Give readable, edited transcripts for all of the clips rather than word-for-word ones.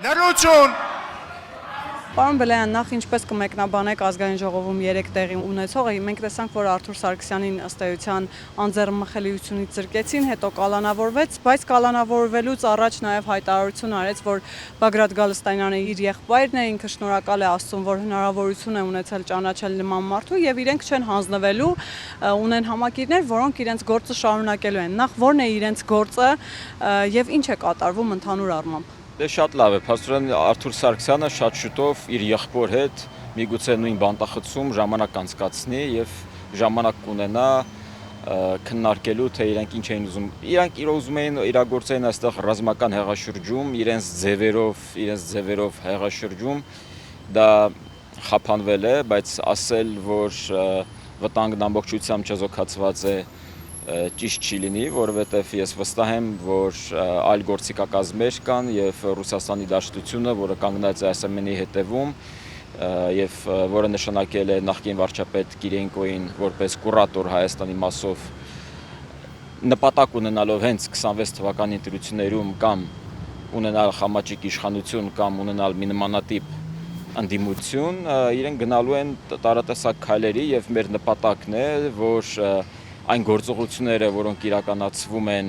Լրություն։ Պարոն Բելայան, նախ ինչպես կմեկնաբանեք ազգային ժողովում 3 տեղի ունեցողը, մենք տեսանք, որ Արթուր Սարգսյանին ըստ էության անձեռնմխելիությունից զրկեցին, հետո կալանավորվեց, բայց կալանավորվելուց առաջ նաև հայտարարություն արեց, որ Բագրատ Գալստանյանը իր եղբայրն է, ինքը շնորհակալ է Աստծուն, որ հնարավորություն է ունեցել ճանաչել նման մարդու եւ իրենք չեն հանձնվելու, ունեն համակիրներ, որոնք իրենց գործը շարունակելու են։ Նախ ո՞րն է իրենց գործը եւ ինչ է կատարվում ընդհանուր առմամբ։ Դե շատ լավ է, փաստորեն Արթուր Սարգսյանը շատ շուտով իր եղբոր հետ միգուցե նույն բանտախցում ժամանակ անցկացնի եւ ժամանակ կունենա քննարկելու թե իրենք ինչ էին ուզում։ Իրանք ուզում էին իրագործեն այստեղ ռազմական հեղաշրջում, իրենց ձևերով հեղաշրջում, դա խափանվել է, բայց ասել, որ վտանգն ամբողջությամբ չեզոքացված է ճիշտ չի լինի, որովհետև ես վստահ եմ, որ այլ գործիքակազմեր կան եւ Ռուսաստանի Դաշնությունը, որը կանգնած է այս ամենի հետևում եւ որը նշանակել է նախկին վարչապետ Կիրենկոին որպես կուրատոր Հայաստանի մասով նպատակ ունենալով հենց 26 թվականի ընտրություններում կամ ունենալ խամաճիկ իշխանություն կամ ունենալ մի նմանատիպ ընդդիմություն, իրենք գնալու են տարատեսակ քայլերի եւ մեր նպատակն է, որ այն գործողությունները, որոնք իրականացվում են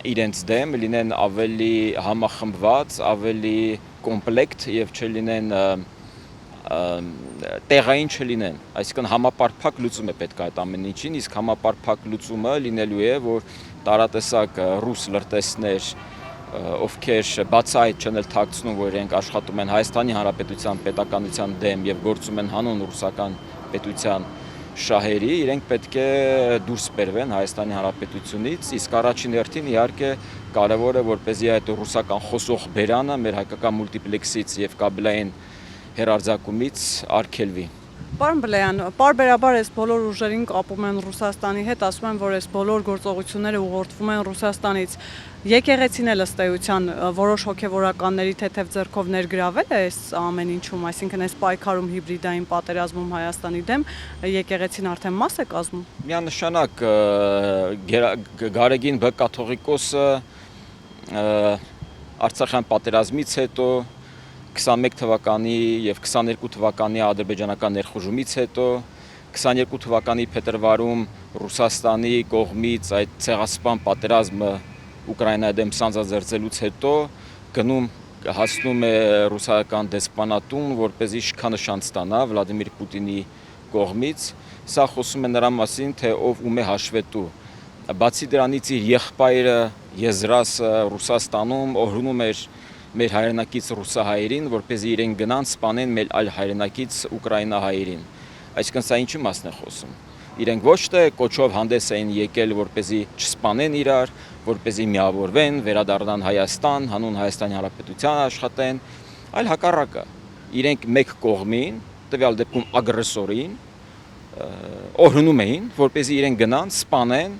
իրենց դեմ, լինեն ավելի համախմբված, ավելի կոմպլեկտ եւ չլինեն տեղային չլինեն, այսինքն համապարփակ լուծում է պետք այդ ամեն ինչին, իսկ համապարփակ լուծումը լինելու է, որ տարատեսակ ռուս լրտեսներ, ովքեր բացահայտ չեն թաքցնում, որ իրենք աշխատում են Հայաստանի Հանրապետության պետականության դեմ եւ գործում են հանուն ռուսական պետության շահերի, իրենք պետք է դուրս բերվեն Հայաստանի Հանրապետությունից, իսկ առաջին հերթին իհարկե կարևոր է, որպեսզի այդ ռուսական խոսող բերանը մեր հայկական մուլտիպլեքսից եւ կաբելային հեռարձակումից արգելվի։ Պարոն Բելայան, պարբերաբար այս բոլոր ուժերին կապում են Ռուսաստանի հետ, ասում են, որ այս բոլոր գործողությունները ուղղորդվում են Ռուսաստանից։ Եկեղեցին էլ ըստ էության որոշ հոգևորականների թեթև ձեռքով ներգրավել է այս ամեն ինչում, այսինքն այս պայքարում հիբրիդային պատերազմում Հայաստանի դեմ եկեղեցին արդեն մաս է կազմում։ Միանշանակ Գարեգին Բ կաթողիկոսը Արցախյան պատերազմից հետո 21 թվականի եւ 22 թվականի ադրբեջանական ներխուժումից հետո 22 թվականի փետրվարում Ռուսաստանի կողմից այդ ցեղասպան պատերազմը Ուկրաինայի դեմ սանձազերծելուց հետո գնում հասնում է ռուսական դեսպանատուն, որպեսզի շքանշան ստանա Վլադիմիր Պուտինի կողմից, սա խոսում է նրա մասին, թե ով ում է հաշվետու։ Բացի դրանից իր եղբայրը Եզրասը Ռուսաստանում օրհնում էր մեր հայրենակից ռուսահայերին, որպեսզի իրենք գնան սպանեն մեր այլ հայրենակից ուկրաինահայերին։ Այսինքն սա ինչի մասն է խոսում։ Իրենք ոչ թե կոչով հանդես էին եկել, որպեսզի չսպանեն իրար, որպեսզի միավորվեն, վերադառնան Հայաստան, հանուն Հայաստանի Հանրապետության աշխատեն, այլ հակառակը։ Իրենք մեկ կողմին, տվյալ դեպքում ագրեսորին, օրհնում էին, որպեսզի իրենք գնան սպանեն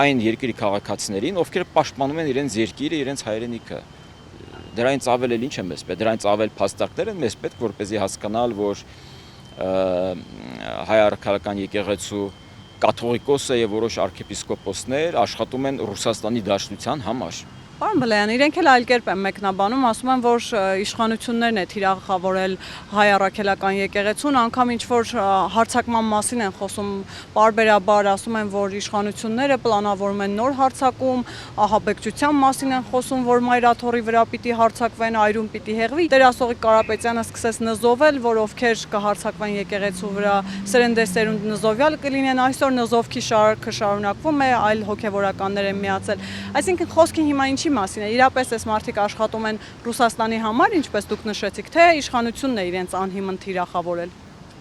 այն երկրի քաղաքացիներին, ովքեր պաշտպանում են իրենց երկիրը, իրենց հայրենիքը։ Դրանից ավել էլ ինչ է մեզ պետք, դրանից ավել փաստարկներ են մեզ պետք, որպեսզի հասկանալ, որ հայ առաքելական եկեղեցու կաթողիկոսը եւ որոշ arczepiskopos-ներ աշխատում են Ռուսաստանի Դաշնության համար։ Պարոն Բելայան, իրենք էլ այլ կերպ են մեկնաբանում, ասում են, որ իշխանություններն է թիրախավորել հայ առաքելական եկեղեցուն, անգամ ինչ որ հարձակման մասին են խոսում, պարբերաբար ասում են, որ իշխանությունները պլանավորում են նոր հարձակում, ահաբեկչության մասին են խոսում, որ Մայրաթորի վրա պիտի հարձակվեն, այրում պիտի հեղվի։ Տերասողիկ Կարապետյանը սկսեց նզովել, որ ովքեր կհարձակվեն եկեղեցու վրա սերնդեսերունդ նզովյալ կլինեն, այսօր նզովքի շարքը շարունակվում է, այլ հոգևորականներ են միացել։ Այսինքն խոսքը հիմա ինչի մասին է, իրապես այս մարդիկ աշխատում են Ռուսաստանի համար, ինչպես դուք նշեցիք, թե իշխանությունն է իրենց անհիմն թիրախավորել։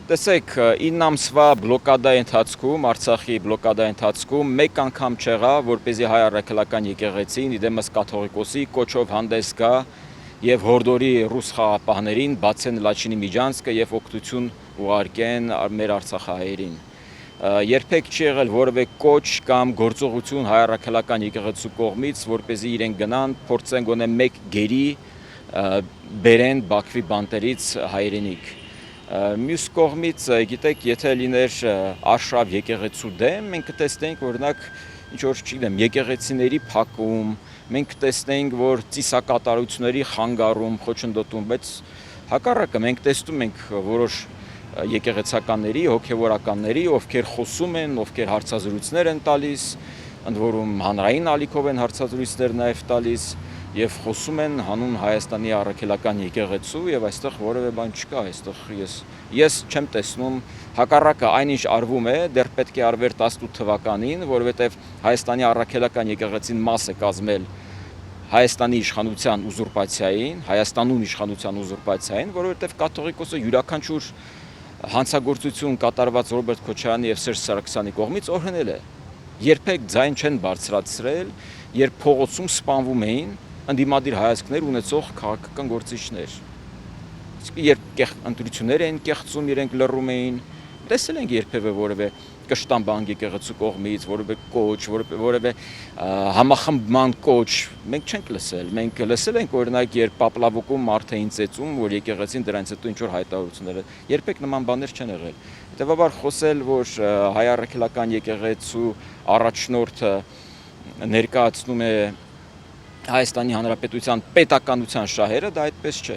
Տեսեք, 9 ամսվա բլոկադայի ընթացքում, Արցախի բլոկադայի ընթացքում մեկ անգամ չեղավ, որպեսզի հայ առաքելական եկեղեցին իդեմս կաթողիկոսի կոչով հանդես գա եւ հորդորի ռուս խաղապահներին բացեն Լաչինի միջանցքը եւ օգնություն ուղարկեն մեր արցախահայերին։ Երբեք չի եղել որևէ կոչ կամ գործողություն հայ առաքելական եկեղեցու կողմից, որպեսզի իրենք գնան, փորձեն գոնե մեկ գերի բերեն Բաքվի բանտերից հայրենիք։ Մյուս կողմից, գիտեք, եթե լիներ արշավ եկեղեցու դեմ, մենք կտեսնենք օրինակ ինչ որ չգիտեմ, եկեղեցիների փակում, մենք տեսնենք, որ ծիսակատարությունների խանգարում, խոչընդոտում, բայց հակառակը մենք տեսնում ենք որոշ եկեղեցականների, հոգևորականների, ովքեր խոսում են, ովքեր հարցազրույցներ են տալիս, ընդ որում հանրային ալիքով են հարցազրույցներ նաև տալիս եւ խոսում են հանուն Հայաստանի առաքելական եկեղեցու եւ այստեղ որևէ բան չկա, այստեղ ես չեմ տեսնում, հակառակը այնինչ արվում է, դեռ պետք է արվեր 18 թվականին, որովհետեւ Հայաստանի առաքելական եկեղեցին մաս է կազմել Հայաստանի իշխանության ուզուրպացիային, Հայաստանում իշխանության ուզուրպացիային, որովհետեւ կաթողիկոսը յուրաքանչյուր հանցագործություն կատարված Ռոբերտ Քոչարյանի եւ Սերժ Սարգսյանի կողմից օրհնել է։ Երբեք ձայն չեն բարձրացրել, երբ փողոցում սպանվում էին ընդդիմադիր հայացքներ ունեցող քաղաքական գործիչներ։ Իսկ երբ ընտրություններ էին կեղծում, իրենք լռում էին, տեսել ենք երբևէ որևէ կշտամբան եկեղեցու կողմից, որևէ կոչ, որևէ համախմբման կոչ մենք չենք լսել։ Մենք լսել ենք օրինակ երբ Պապլավոկում մարդ էին ծեծում, որ եկեղեցին դրանից հետո ինչ որ հայտարարություններ երբեք նման բաներ չեն եղել։ Հետևաբար խոսել, որ հայ առաքելական եկեղեցու առաջնորդը ներկայացնում է Հայաստանի Հանրապետության պետականության շահերը, դա այդպես չէ։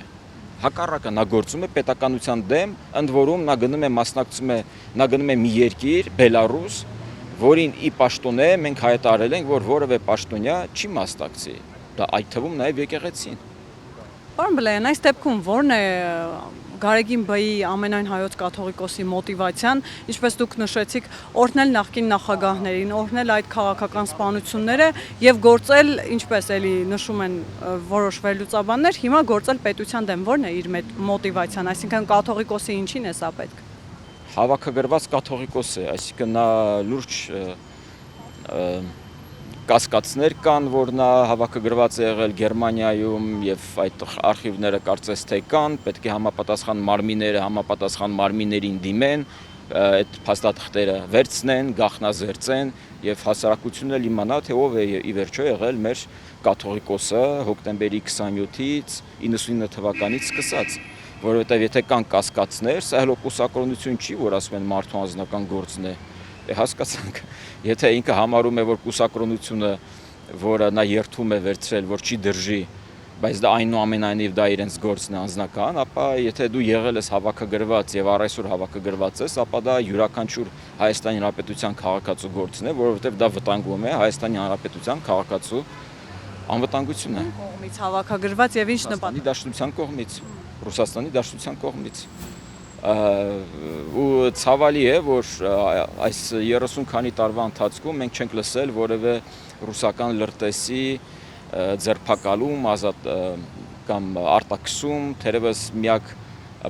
Հակառակը նա գործում է պետականության դեմ, ընդ որում նա գնում է մի երկիր, Բելարուս, որին ի պաշտոնե մենք հայտարարել ենք, որ որևէ պաշտոնյա չի մասնակցի։ Դա այդ թվում նաև եկեղեցին։ Պարոն Բլեյան, այս դեպքում ո՞րն է Գարեգին Բ-ի ամենայն հայոց կաթողիկոսի մոտիվացիան, ինչպես դուք նշեցիք, օրհնել նախկին նախագահներին, օրհնել այդ քաղաքական սպանությունները եւ գործել, ինչպես էլի նշում են որոշ վերլուծաբաններ, հիմա գործել պետության դեմ, ո՞րն է իր մոտիվացիան, այսինքն կաթողիկոսի ինչին է սա պետք։ Հավաքագրված կաթողիկոս է, այսինքն նա լուրջ կասկածներ կան, որ նա հավաքագրված է եղել Գերմանիայում եւ այդ արխիվները կարծես թե կան, պետք է համապատասխան մարմինները համապատասխան մարմիններին դիմեն, այդ փաստաթղթերը վերցնեն, գաղտնազերծեն եւ հասարակությունն էլ իմանա թե ով է ի վերջո եղել մեր կաթողիկոսը հոկտեմբերի 27-ից 99 թվականից սկսած, որովհետեւ եթե կան կասկածներ, սա հենց կուսակրոնություն չի, որ ասում են մարդու անձնական գործն է։ Հասկացանք, եթե ինքը համարում է, որ կուսակրոնությունը, որը նա երթում է վերցրել, որ չի դրժի, բայց դա այնուամենայնիվ դա իրենց գործն է անձնական, ապա եթե դու եղել ես հավաքագրված եւ առայսօր հավաքագրված ես, ապա դա յուրաքանչյուր Հայաստանի Հանրապետության քաղաքացու գործն է, որովհետեւ դա վտանգում է Հայաստանի Հանրապետության քաղաքացու անվտանգությունը։ Կողմից հավաքագրված եւ ինչ նպատակ։ Դաշնության կողմից, Ռուսաստանի Դաշնության կողմից։ Ու ցավալի է, որ այս 30 քանի տարվա ընթացքում մենք չենք լսել որևէ ռուսական լրտեսի ձերբակալում, ազատ կամ արտաքսում, թերևս միակ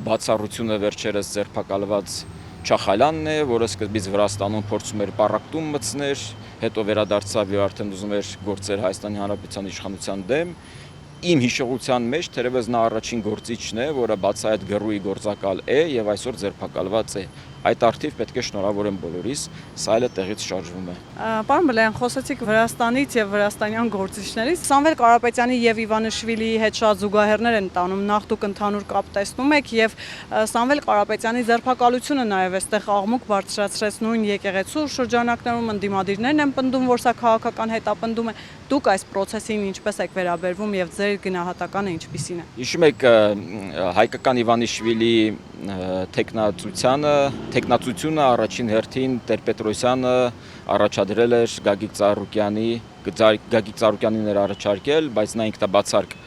բացառությունը վերջերս ձերբակալված Չախալյանն է, որը սկզբից Վրաստանում փորձում էր պառակտում մտցներ, հետո վերադարձավ եւ արդեն ուզում էր գործել Հայաստանի Հանրապետության իշխանության դեմ։ Իմ հիշողության մեջ թերևս նա առաջին գործիչն է, որը բացահայտ գրուի գործակալ է եւ այսօր ձերբակալված է։ Այդ արդիվ պետք է շնորհավորեմ բոլորիս, սա էլ տեղից շարժվում է։ Պարոն Բլեյան, խոսեցիք Վրաստանից եւ վրաստանյան գործիչներից։ Սամվել Կարապետյանի եւ Իվանիշվիլիի հետ շատ զուգահեռներ են տանում, նախ դուք ընդհանուր կապ տեսնում եք եւ Սամվել Կարապետյանի ձերբակալությունը նաեւ այստեղ աղմուկ բարձրացրեց նույն եկեղեցու շրջանակներում ընդդիմադիրներն են պնդում, որ սա քաղաքական հետապնդում է։ Դուք այս process-ին ինչպես եք վերաբերվում եւ ձեր գնահատականը ինչպիսին է։ Հիշում եք հայկական Իվանիշվիլիի տեխնացությունը առաջին հերթին Տեր-Պետրոսյանը առաջադրել էր Գագիկ Ծառուկյանին էր առաջարկել, բայց նա ինքնաբացարկ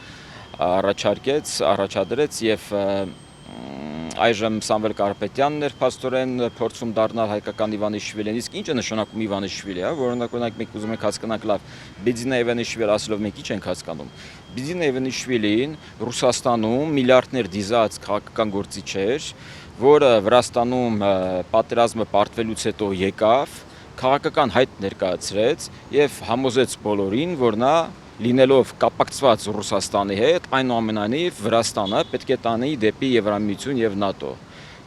առաջադրեց եւ այժմ Սամվել Կարապետյանն էր փաստորեն փորձում դառնալ հայկական Իվանիշվիլին, իսկ ինչ է նշանակում Իվանիշվիլի, օրինակ մենք ուզում ենք հասկանանք լավ, Բիձինա Իվանիշվիլի ասելով մենք ինչ ենք հասկանում։ Բիձինա Իվանիշվիլին Ռուսաստանում միլիարդներ դիզած քաղաքական գործիչ էր, որը Վրաստանում պատերազմը պարտվելուց հետո եկավ, քաղաքական հայտ ներկայացրեց եւ համոզեց բոլորին, որ նա լինելով կապակցված Ռուսաստանի հետ, այնուամենայնիվ Վրաստանը պետք է տանի դեպի Եվրամիություն եւ ՆԱՏՕ։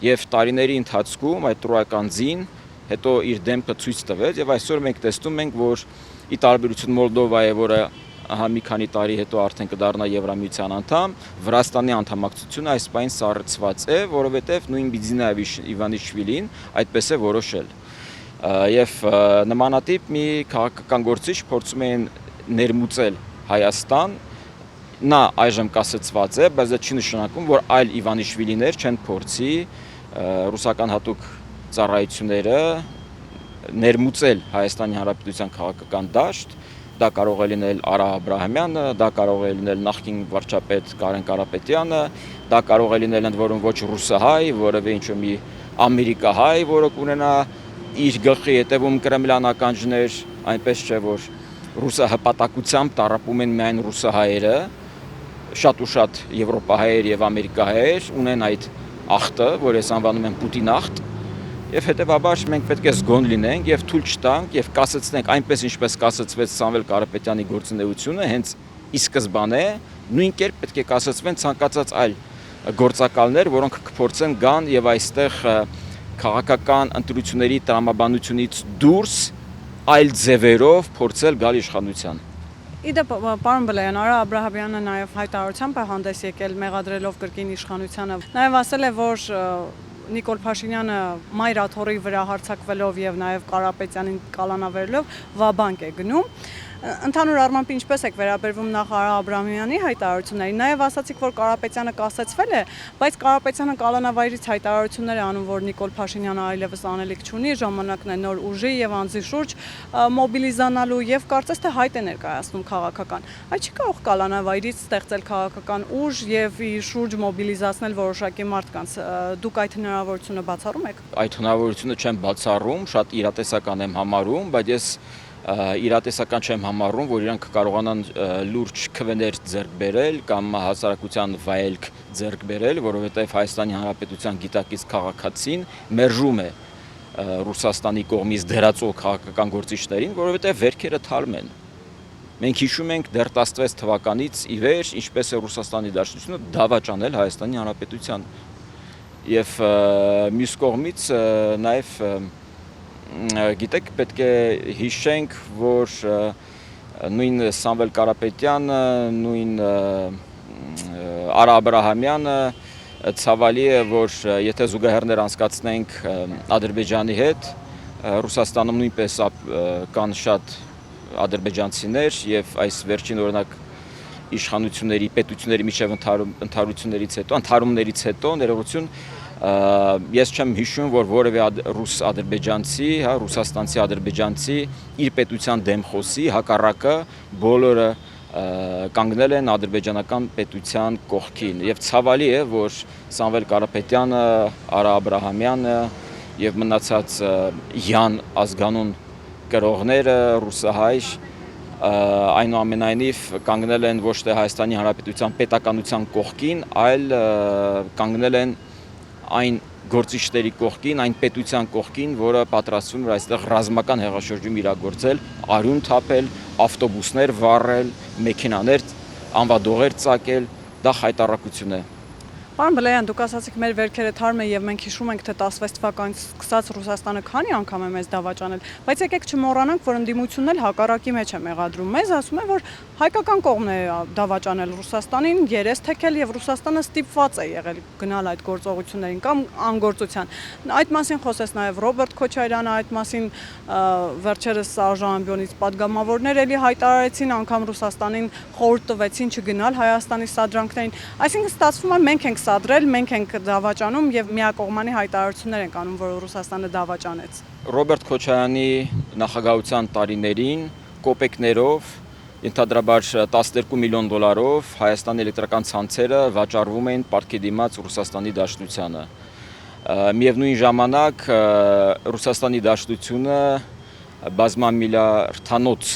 Եվ տարիների ընթացքում այդ տրոյական ձին հետո իր դեմքը ցույց տվեց եւ այսօր մենք տեսնում ենք, որ ի տարբերություն Մոլդովայի, որը մի քանի տարի հետո արդեն կդառնա Եվրամիության անդամ, Վրաստանի անդամակցությունը այս պայն սառեցված է, որովհետեւ նույն Բիձինա Իվանիշվիլին այդպես է որոշել։ Եվ նմանատիպ մի քաղաքական գործիչ փորձում են ներմուծել Հայաստան, նա այժմ կասեցված է, բայց դա չի նշանակում, որ այլ Իվանիշվիլիներ չեն փորձի ռուսական հատուկ ծառայությունները ներմուծել Հայաստանի Հանրապետության քաղաքական դաշտ, դա կարող է լինել Արա Աբրահամյանը, դա կարող է լինել նախկին վարչապետ Կարեն Կարապետյանը, դա կարող է լինել ընդ որում ոչ ռուսահայ, որևէ ինչ-որ մի ամերիկահայ, որը կունենա իր գլխի հետևում կրեմլյանականջներ, այնպես չէ որ ռուսահպատակությամբ տառապում են միայն ռուսահայերը, շատ ու շատ եվրոպահայեր եւ ամերիկահայեր ունեն այդ ախտը, որ ես անվանում եմ Պուտին ախտ, եւ հետեւաբար մենք պետք է զգոն լինենք եւ թույլ չտանք եւ կասեցնենք այնպես ինչպես կասեցվեց Սամվել Կարապետյանի գործունեությունը հենց ի սկզբանե, նույն կերպ պետք է կասեցվեն ցանկացած այլ գործակալներ, որոնք կփորձեն գան եւ այստեղ քաղաքական ընտրությունների տրամաբանությունից դուրս այլ ձևերով փորձել գալ իշխանության։ Իդեպ, պարոն Բլեյան, Արա Աբրահամյանը նաև հայտարարությամբ է հանդես եկել մեղադրելով կրկին իշխանությանը։ Նաև ասել է, որ Նիկոլ Փաշինյանը Մայրաթորի վրա հարձակվելով եւ նաեւ Կարապետյանին կալանավերելով վաբանկ է գնում։ Ընդհանուր առմամբ ինչպես եք վերաբերվում նախ Արա Աբրահամյանի հայտարարություններին, նաեւ ասացիք, որ Կարապետյանը կասեցվել է, բայց Կարապետյանը կալանավայրից հայտարարություններ է անում, որ Նիկոլ Փաշինյանը այլևս անելիք չունի, ժամանակն է նոր ուժի եւ անձի շուրջ մոբիլիզանալու եւ կարծես թե հայտ է ներկայացնում քաղաքական։ Այդ չի կարող կալանավայրից ստեղծել քաղաքական ուժ եւ իր շուրջ մոբիլիզացնել որոշակի մարդկանց։ Դուք այդ հնարավորությունը բացառում եք։ Այդ հնարավորությունը չեմ բացառում, շատ իրատեսական եմ համարում, բայց ես իրատեսական չեմ համարում, որ իրանք կարողանան լուրջ քվեներ ձեռք բերել կամ հասարակության վայելք ձեռք բերել, որովհետև Հայաստանի Հանրապետության գիտակից քաղաքացին մերժում է Ռուսաստանի կողմից դերածող քաղաքական գործիչներին, որովհետև վերքերը թարմ են։ Մենք հիշում ենք դեռ 16 թվականից ի վեր, ինչպես է Ռուսաստանի Դաշնությունը դավաճանել Հայաստանի Հանրապետության եւ մյուս կողմից նաեւ գիտեք, պետք է հիշենք, որ նույն Սամվել Կարապետյանը, նույն Արա Աբրահամյանը ցավալի է, որ եթե զուգահեռներ անցկացնենք Ադրբեջանի հետ, Ռուսաստանում նույնպես կան շատ ադրբեջանցիներ եւ այս վերջին օրինակ իշխանությունների, պետությունների միջև ընդհարումներից հետո ներողություն ես չեմ հիշում, որ որևէ ռուս-ադրբեջանցի, ռուսաստանցի ադրբեջանցի իր պետության դեմ խոսի, հակառակը բոլորը կանգնել են ադրբեջանական պետության կողքին եւ ցավալի է, որ Սամվել Կարապետյանը, Արա Աբրահամյանը եւ մնացած յան ազգանուն կրողները ռուսահայ այնուամենայնիվ կանգնել են ոչ թե Հայաստանի Հանրապետության պետականության կողքին, այլ կանգնել են այն գործիչների կողքին, այն պետության կողքին, որը պատրաստվում էր այստեղ ռազմական հեղաշրջում իրագործել, արյուն թափել, ավտոբուսներ վառել, մեքենաներ, անվադողեր ծակել, դա խայտառակություն է։ Պարոն Բլեյան, դուք ասացիք մեր վերքերը թարմ են եւ մենք հիշում ենք թե 16 թվականից սկսած Ռուսաստանը քանի անգամ է մեզ դավաճանել, բայց եկեք չմոռանանք, որ ընդդիմությունն էլ հակառակի մեջ է մեղադրում մեզ, ասում է, որ հայկական կողմն է դավաճանել Ռուսաստանին, երես թեքել եւ Ռուսաստանը ստիպված է եղել գնալ այդ գործողություններին կամ անգործության։ Այդ մասին խոսեց նաեւ Ռոբերտ Քոչարյանը, այդ մասին վերջերս Արժանամբյոնից падգամավորներ էլի հայտարարեցին, անգամ Ռուսաստանին խորհուրդ տվեցին չգնալ Հայաստանի սադրանքներին։ Այսինքն ստացվում է մենք ենք սադրել, մենք ենք դավաճանում եւ միակողմանի հայտարարություններ ենք անում, որ Ռուսաստանը դավաճանեց։ Ռոբերտ Քոչարյանի նախագահության տարիներին կոպեկներով, ընդհանրաբար 12 միլիոն դոլարով Հայաստանի էլեկտրական ցանցերը վաճառվում էին պարտքի դիմաց Ռուսաստանի Դաշնությանը։ Միևնույն ժամանակ Ռուսաստանի Դաշնությունը բազմամիլիարդանոց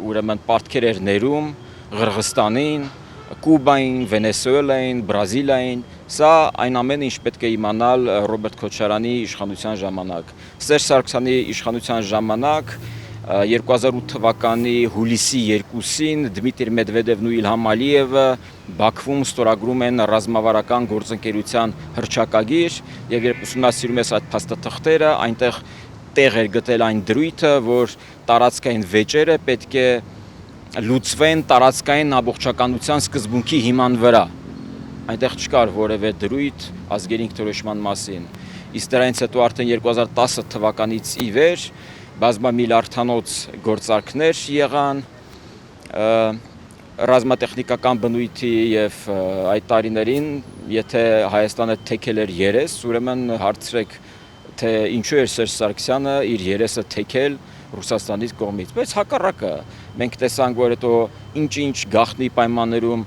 ուրեմն պարտքեր էր ներում Ղրղստանին, Կուբային, Վենեսուելային, Բրազիլիային, սա այն ամենը ինչ պետք է իմանալ Ռոբերտ Քոչարյանի իշխանության ժամանակ։ Սերժ Սարգսյանի իշխանության ժամանակ 2008 թվականի հուլիսի 2-ին Դմիտրի Մեդվեդևն ու Իլհամ Ալիևը Բաքվում ստորագրում են ռազմավարական գործընկերության հռչակագիր եւ երբ ուսումնասիրում ես այդ փաստաթղթերը, այնտեղ տեղ էր գտել այն դրույթը, որ տարածքային վեճերը պետք է լուծվեն տարածքային ամբողջականության սկզբունքի հիման վրա։ Այնտեղ չկար որևէ դրույթ ազգերի ինքնորոշման մասին։ Իսկ դրանից հետո արդեն 2010 թվականից ի վեր բազմամիլիարդանոց գործարքներ եղան, ռազմատեխնիկական բնույթի եւ այդ տարիներին, եթե Հայաստանը թեքել էր երես, ուրեմն հարցրեք, թե ինչու էր Սերժ Սարգսյանը իր երեսը թեքել Ռուսաստանից կողմից, բայց հակառակը մենք տեսանք, որ հետո ինչ-ինչ գաղտնի պայմաններում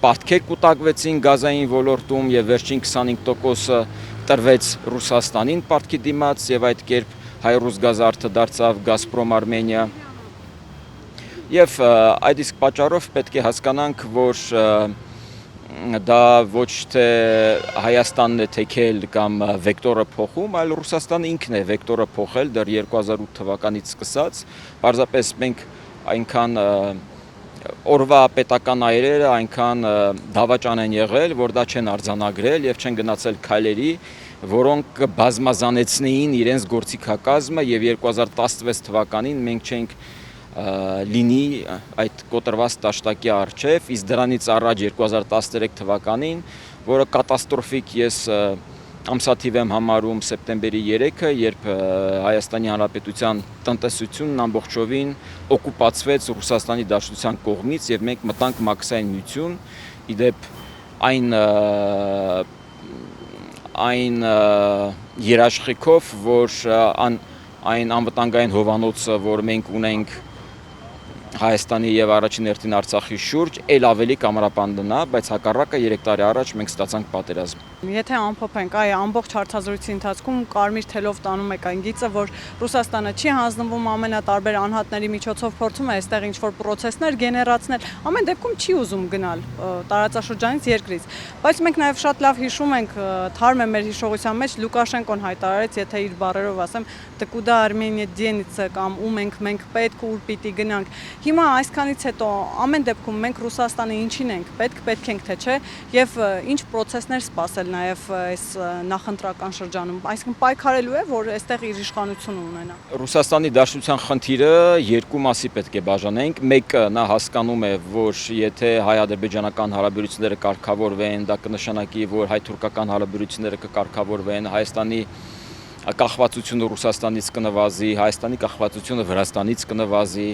պարտքեր կուտակվեցին գազային ոլորտում եւ վերջին 25%-ը տրվեց Ռուսաստանին պարտքի դիմաց եւ այդ կերպ հայ-ռուս գազարդը դարձավ Գազպրոմ Արմենիա։ Եվ այդ իսկ պատճառով պետք է հասկանանք, որ դա ոչ թե Հայաստանն է թեքել կամ վեկտորը փոխում, այլ Ռուսաստանը ինքն է վեկտորը փոխել դեռ 2008 թվականից սկսած։ Պարզապես մենք այնքան օրվա պետական այրերը այնքան դավաճան են եղել, որ դա չեն արձանագրել եւ չեն գնացել քայլերի, որոնք բազմազանեցնեին իրենց գործիքակազմը եւ 2016 թվականին մենք չենք լինի այդ կոտրված տաշտակի առջև, իսկ դրանից առաջ 2013 թվականին, որը կատաստրոֆիկ ես ամսաթիվ եմ համարում սեպտեմբերի 3-ը, երբ Հայաստանի Հանրապետության տնտեսությունն ամբողջովին օկուպացվեց Ռուսաստանի Դաշնության կողմից եւ մենք մտանք մաքսային միություն, իդեպ այն երաշխիքով, որ այն անվտանգային հովանոցը, որ մենք ունենք Հայաստանի եւ առաջին հերթին Արցախի շուրջ, ել ավելի կամրապանդնա, բայց հակառակը 3 տարի առաջ մենք ստացանք պատերազմ։ Եթե ամփոփենք, այ ամբողջ հարցազրույցի ընթացքում կարմիր թելով տանում եք այն գիծը, որ Ռուսաստանը չի հանձնվում ամենատարբեր անհատների միջոցով փորձում է այստեղ ինչ-որ պրոցեսներ գեներացնել, ամեն դեպքում չի уզում գնալ տարածաշրջանից երկրից։ Բայց մենք նաև շատ լավ հիշում ենք, թարմ է մեր հիշողության մեջ Լուկաշենկոն հայտարարեց, եթե իր բառերով ասեմ, «Տկուդա Արմենիա դենիցը» կամ «Ում ենք մենք պետք ուր պիտի գնանք»։ Հիմա այսքանից հետո ամեն դեպքում մենք Ռուսաստանը ինչին ենք պետք ենք թե չէ եւ ինչ պրոցեսներ սպասել նաեւ այս նախընտրական շրջանում, այսինքն պայքարելու է, որ այստեղ իր իշխանությունը ունենա։ Ռուսաստանի Դաշնության խնդիրը երկու մասի պետք է բաժանենք։ Մեկը նա հասկանում է, որ եթե հայ-ադրբեջանական հարաբերությունները կարգավորվեն, դա կնշանակի, որ հայ-թուրքական հարաբերությունները կկարգավորվեն, Հայաստանի կախվածությունը Ռուսաստանից կնվազի, Հայաստանի կախվածությունը Վրաստանից կնվազի,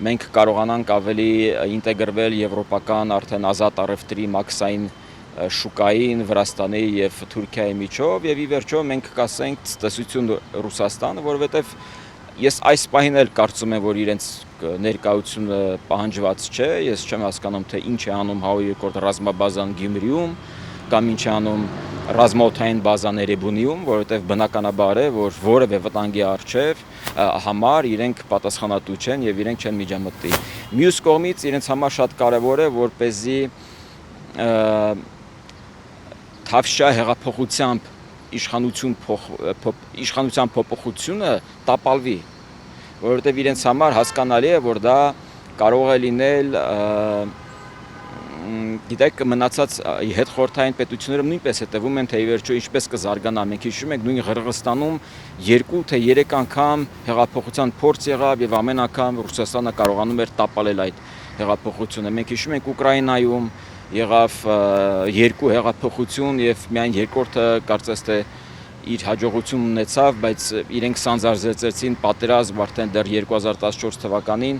մենք կարողանանք ավելի ինտեգրվել եվրոպական արդեն ազատ առևտրի մաքսային շուկային Վրաստանի եւ Թուրքիայի միջով եւ ի վերջո մենք կասենք ցտեսություն Ռուսաստան, որովհետեւ ես այս պահին էլ կարծում եմ, որ իրենց ներկայությունը պահանջված չէ, ես չեմ հասկանում, թե ինչ է անում 102-րդ ռազմաբազան Գյումրիում կամ ինչ է անում ռազմաօդային բազան Էրեբունիում, որովհետև բնականաբար է, որ որևէ վտանգի առջև համար իրենք պատասխանատու չեն եւ իրենք չեն միջամտի։ Մյուս կողմից իրենց համար շատ կարեւոր է, որպեսզի Թավշյա հեղափոխությամբ իշխանության փոփոխությունը տապալվի, որովհետև իրենց համար հասկանալի է, որ դա կարող է լինել գիտեք, մնացած հետխորհրդային պետությունները նույնպես հետևում են, թե ի վերջո ինչպես կզարգանա։ Մենք հիշում ենք նույն Ղրղստանում 2 թե 3 անգամ հեղափոխության փորձ եղավ եւ ամեն անգամ Ռուսաստանը կարողանում էր տապալել այդ հեղափոխությունը։ Մենք հիշում ենք Ուկրաինայում եղավ 2 հեղափոխություն եւ միայն երկրորդը կարծես թե իր հաջողություն ունեցավ, բայց իրենք սանձարձեցին պատերազմ արդեն դեռ 2014 թվականին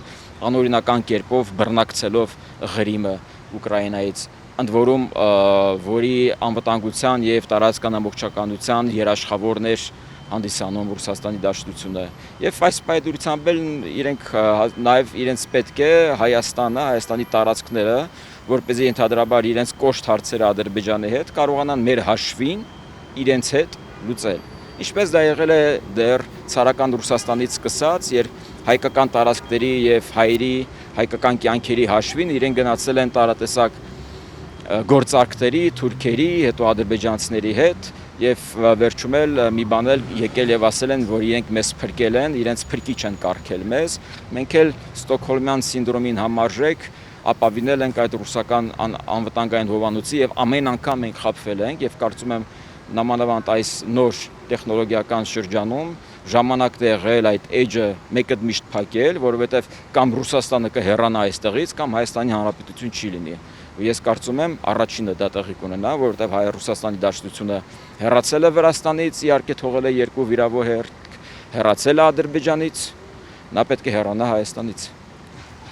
անօրինական կերպով բռնակցելով Ղրիմը Ուկրաինայից, ընդ որում որի անվտանգության եւ տարածքական ամբողջականության երաշխավորն էր հանդիսանում Ռուսաստանի Դաշնությունը։ Եվ այս պայմանությամբ էլ իրենք նաեւ իրենց պետք է Հայաստանը, Հայաստանի տարածքները, որպեսզի ընդհանրաբար իրենց կոշտ հարցերը Ադրբեջանի հետ կարողանան մեր հաշվին իրենց հետ լուծել։ Ինչպես դա եղել է դեռ ցարական Ռուսաստանից սկսած, երբ հայկական տարածքների եւ հայերի հայկական կյանքերի հաշվին իրեն գնացել են տարատեսակ գործարքների, թուրքերի, հետո ադրբեջանցիների հետ եւ վերջում էլ մի բան էլ եկել եւ ասել են, որ իրենք մեզ փրկել են, իրենց փրկիչ են կարգել մեզ։ Մենք էլ Ստոկհոլմյան սինդրոմին համարժեք ապավինել ենք այդ ռուսական անվտանգային հովանոցի եւ ամեն անգամ մենք խաբվել ենք եւ կարծում եմ նամանավանդ այս նոր տեխնոլոգիական շրջանում ժամանակն է եղել այդ edge-ը մեկը միշտ փակել, որովհետև կամ Ռուսաստանը կհեռանա այստեղից, կամ Հայաստանի Հանրապետություն չի լինի։ Ես կարծում եմ առաջինը դա տեղի կունենա, որովհետև Հայ-Ռուսաստանի Դաշնությունը հեռացել է Վրաստանից, իհարկե թողել է 2 վիրավոր հերթ, հեռացել է Ադրբեջանից, նա պետք է հեռանա Հայաստանից։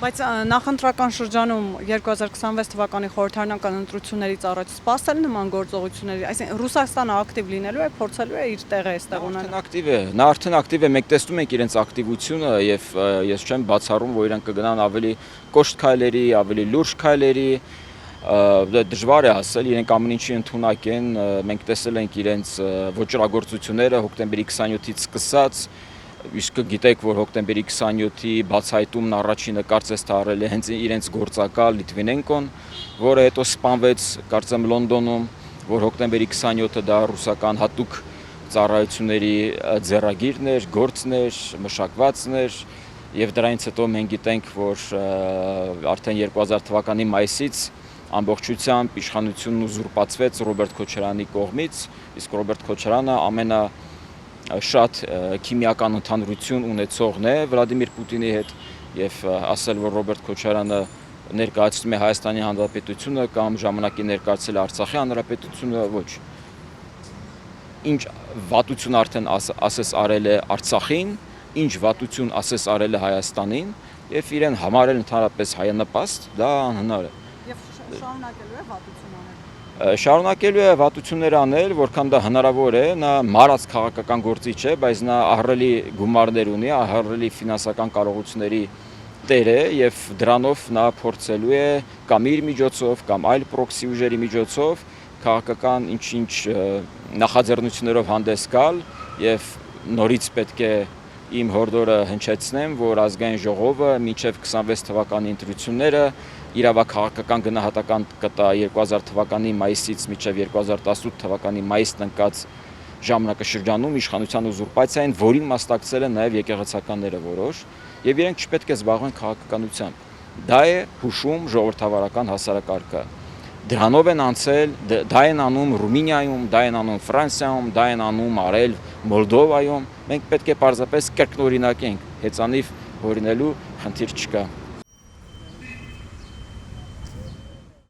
Բայց նախընտրական շրջանում 2026 թվականի խորհրդարանական ընտրություններից առաջ սպասել նման գործողությունների, այսինքն Ռուսաստանը ակտիվ լինելու է, փորձելու է իր տեղը այստեղ ունենալ։ Նա արդեն ակտիվ է, մենք տեսնում ենք իրենց ակտիվությունը եւ ես չեմ բացառում, որ իրենք կգնան ավելի կոշտ քայլերի, ավելի լուրջ քայլերի, դժվար է ասել, իրենք ամեն ինչի ընդունակ են, մենք տեսել ենք իրենց ոճրագործությունները հոկտեմբերի 27-ից սկսած, իսկ գիտեք, որ հոկտեմբերի 27-ի բացահայտումն առաջինը կարծես թե արել է հենց իրենց գործակալ Լիտվինենկոն, որը հետո սպանվեց, կարծեմ Լոնդոնում, որ հոկտեմբերի 27-ը դա ռուսական հատուկ ծառայությունների ձեռագիրն էր, գործն էր, մշակվածն էր, եւ դրանից հետո մենք գիտենք, որ արդեն 2000 թվականի մայիսից ամբողջությամբ իշխանությունն ուզուրպացվեց Ռոբերտ Քոչարյանի կողմից, իսկ Ռոբերտ Քոչարյանը շատ քիմիական ընդհանրություն ունեցողն է Վլադիմիր Պուտինի հետ եւ ասել, որ Ռոբերտ Քոչարյանը ներկայացնում է Հայաստանի Հանրապետությունը կամ ժամանակի ներկայացել Արցախի Հանրապետությունը, ոչ։ Ինչ վատություն արդեն ասես արել է Արցախին, ինչ վատություն ասես արել է Հայաստանին եւ իրեն համարել ընդհանրապես հայանպաստ, դա անհնար է։ Եվ շարունակելու է վատություն անել։ Շարունակելու է վատություններ անել, որքան դա հնարավոր է, նա մարած քաղաքական գործիչ է, բայց նա ահռելի գումարներ ունի, ահռելի ֆինանսական կարողությունների տեր է եւ դրանով նա փորձելու է կամ իր միջոցով, կամ այլ պրոքսի ուժերի միջոցով քաղաքական ինչ-ինչ նախաձեռնություններով հանդես գալ եւ նորից պետք է իմ հորդորը հնչեցնեմ, որ ազգային ժողովը մինչև 26 թվականի ընտրությունները իրավաքաղաքական գնահատական կտա 2000 թվականի մայիսից մինչև 2018 թվականի մայիսն ընկած ժամանակաշրջանում իշխանության ուզուրպացիային, որին մասնակցել են նաև եկեղեցականները որոշ, եւ իրենք չպետք է զբաղվեն քաղաքականությամբ։ Դա է հուշում ժողովրդավարական հասարակարգը։ Դրանով են անցել, դա են անում Ռումինիայում, դա են անում Ֆրանսիայում, դա են անում արել Մոլդովայում։ Մենք պետք է պարզապես կրկնօրինակենք, հեծանիվ հորինելու խնդիր չկա։